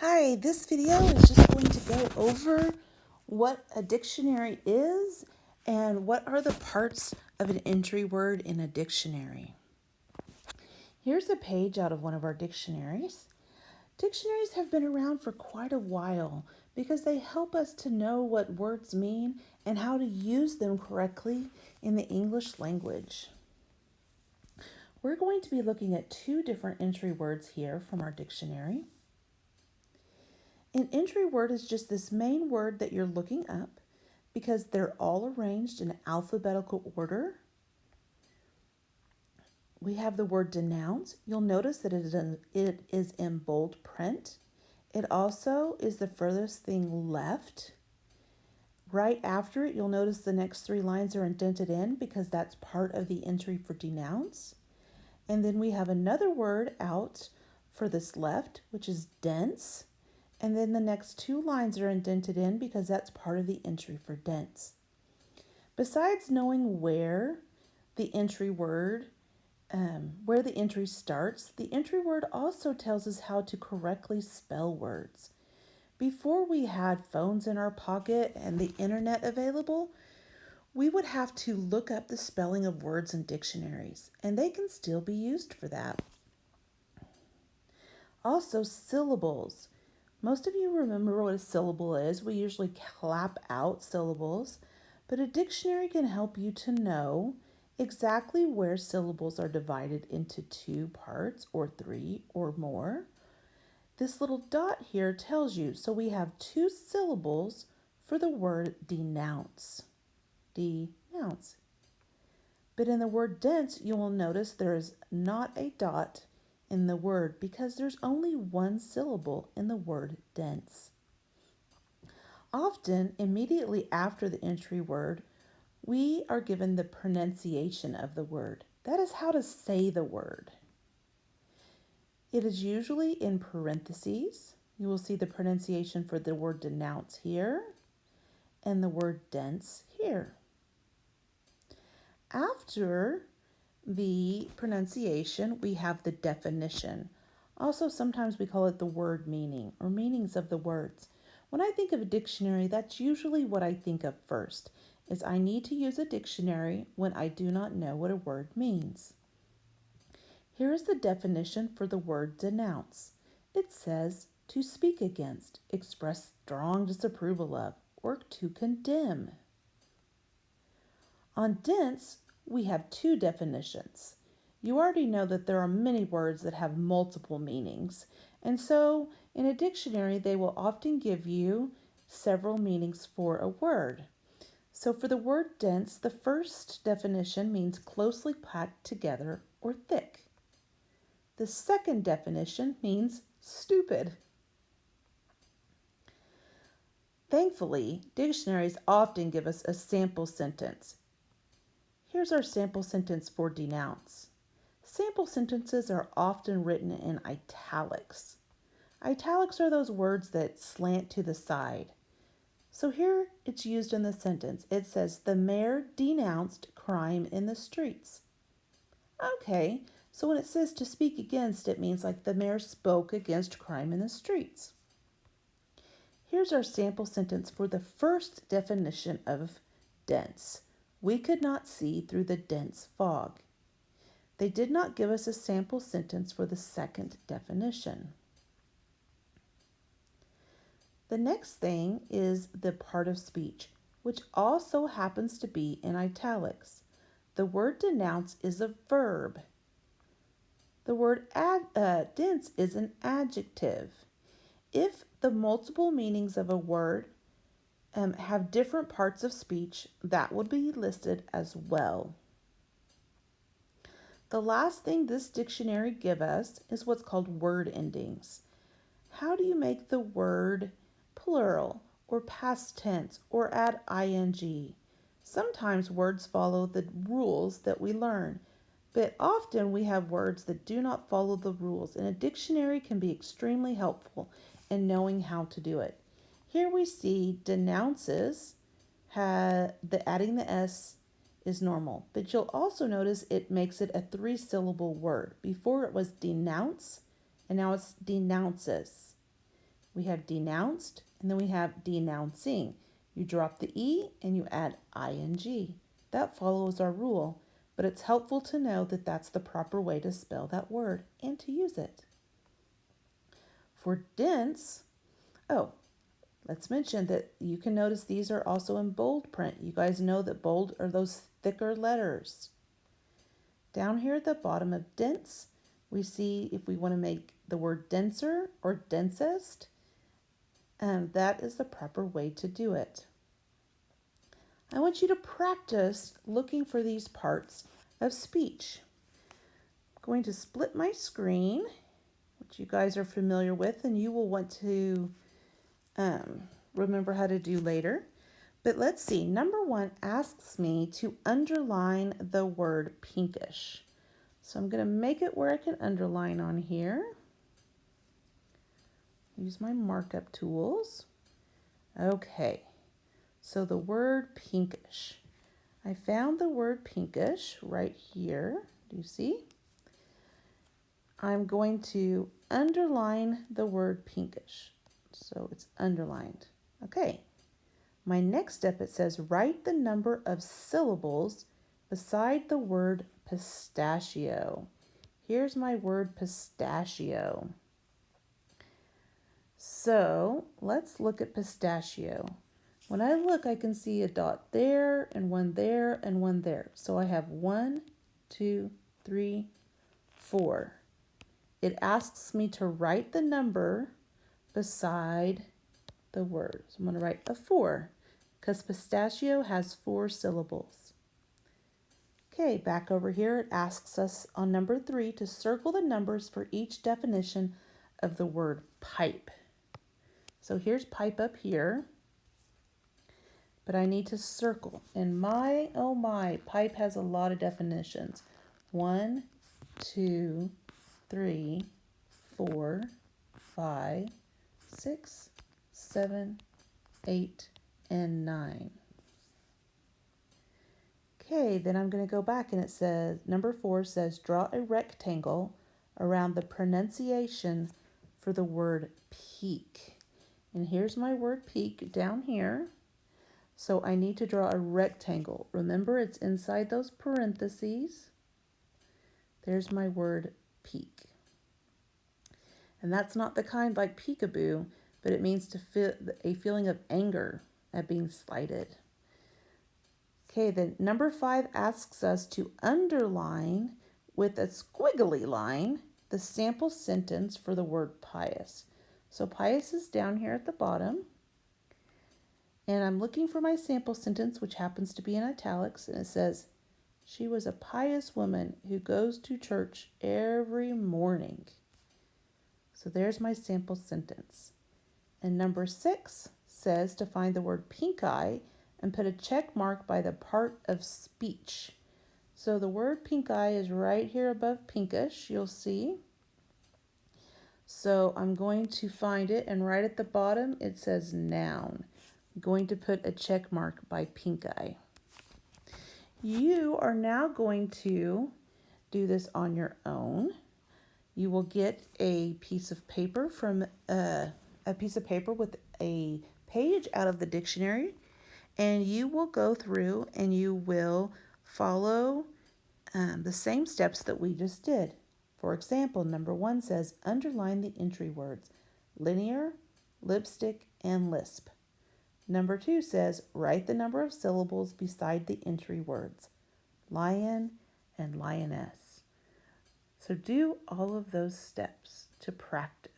Hi, this video is just going to go over what a dictionary is and what are the parts of an entry word in a dictionary. Here's a page out of one of our dictionaries. Dictionaries have been around for quite a while because they help us to know what words mean and how to use them correctly in the English language. We're going to be looking at two different entry words here from our dictionary. An entry word is just this main word that you're looking up because they're all arranged in alphabetical order. We have the word denounce. You'll notice that it is in bold print. It also is the furthest thing left. Right after it, you'll notice the next three lines are indented in because that's part of the entry for denounce. And then we have another word out for this left, which is dense. And then the next two lines are indented in because that's part of the entry for dense. Besides knowing where the entry word, where the entry starts, the entry word also tells us how to correctly spell words. Before we had phones in our pocket and the internet available, we would have to look up the spelling of words in dictionaries, and they can still be used for that. Also, syllables. Most of you remember what a syllable is. We usually clap out syllables, but a dictionary can help you to know exactly where syllables are divided into two parts or three or more. This little dot here tells you, so we have two syllables for the word denounce. Denounce. But in the word dense, you will notice there is not a dot in the word because there's only one syllable in the word dense. Often, immediately after the entry word, we are given the pronunciation of the word. That is how to say the word. It is usually in parentheses. You will see the pronunciation for the word denounce here and the word dense here. After the pronunciation, we have the definition. Also, sometimes we call it the word meaning or meanings of the words. When I think of a dictionary, that's usually what I think of first, is I need to use a dictionary when I do not know what a word means. Here is the definition for the word denounce. It says to speak against, express strong disapproval of, or to condemn. On dense, we have two definitions. You already know that there are many words that have multiple meanings, and so in a dictionary, they will often give you several meanings for a word. So for the word dense, the first definition means closely packed together or thick. The second definition means stupid. Thankfully, dictionaries often give us a sample sentence. Here's our sample sentence for denounce. Sample sentences are often written in italics. Italics are those words that slant to the side. So here it's used in the sentence. It says, the mayor denounced crime in the streets. Okay, so when it says to speak against, it means like the mayor spoke against crime in the streets. Here's our sample sentence for the first definition of dense. We could not see through the dense fog. They did not give us a sample sentence for the second definition. The next thing is the part of speech, which also happens to be in italics. The word denounce is a verb. The word dense is an adjective. If the multiple meanings of a word have different parts of speech, that would be listed as well. The last thing this dictionary gives us is what's called word endings. How do you make the word plural or past tense or add ing? Sometimes words follow the rules that we learn, but often we have words that do not follow the rules, and a dictionary can be extremely helpful in knowing how to do it. Here we see denounces, adding the S is normal, but you'll also notice it makes it a three-syllable word. Before it was denounce, and now it's denounces. We have denounced, and then we have denouncing. You drop the E and you add ing. That follows our rule, but it's helpful to know that that's the proper way to spell that word and to use it. For dense, let's mention that you can notice these are also in bold print. You guys know that bold are those thicker letters. Down here at the bottom of dense, we see if we want to make the word denser or densest, that is the proper way to do it. I want you to practice looking for these parts of speech. I'm going to split my screen, which you guys are familiar with, and you will want to remember how to do later. But let's see, number 1 asks me to underline the word pinkish. So I'm going to make it where I can underline on here. Use my markup tools. Okay, so the word pinkish. I found the word pinkish right here. Do you see? I'm going to underline the word pinkish. So it's underlined. Okay. My next step, it says write the number of syllables beside the word pistachio. Here's my word pistachio. So let's look at pistachio. When I look, I can see a dot there and one there and one there. So I have 1, 2, 3, 4. It asks me to write the number beside the word. So I'm going to write a 4 because pistachio has 4 syllables. Okay, back over here, it asks us on number 3 to circle the numbers for each definition of the word pipe. So here's pipe up here, but I need to circle. And oh my, pipe has a lot of definitions. 1, 2, 3, 4, 5, 6, 7, 8, and 9. Okay, then I'm going to go back and it says, number 4 says, draw a rectangle around the pronunciation for the word peak. And here's my word peak down here. So I need to draw a rectangle. Remember, it's inside those parentheses. There's my word peak. And that's not the kind like peekaboo, but it means to feel a feeling of anger at being slighted. Okay, then number 5 asks us to underline with a squiggly line the sample sentence for the word pious. So pious is down here at the bottom. And I'm looking for my sample sentence, which happens to be in italics, and it says, she was a pious woman who goes to church every morning. So there's my sample sentence. And number 6 says to find the word pink eye and put a check mark by the part of speech. So the word pink eye is right here above pinkish, you'll see. So I'm going to find it, and right at the bottom it says noun. I'm going to put a check mark by pink eye. You are now going to do this on your own. You will get a piece of paper with a page out of the dictionary, and you will go through and you will follow the same steps that we just did. For example, number 1 says underline the entry words linear, lipstick, and lisp. Number 2 says write the number of syllables beside the entry words lion and lioness. So do all of those steps to practice.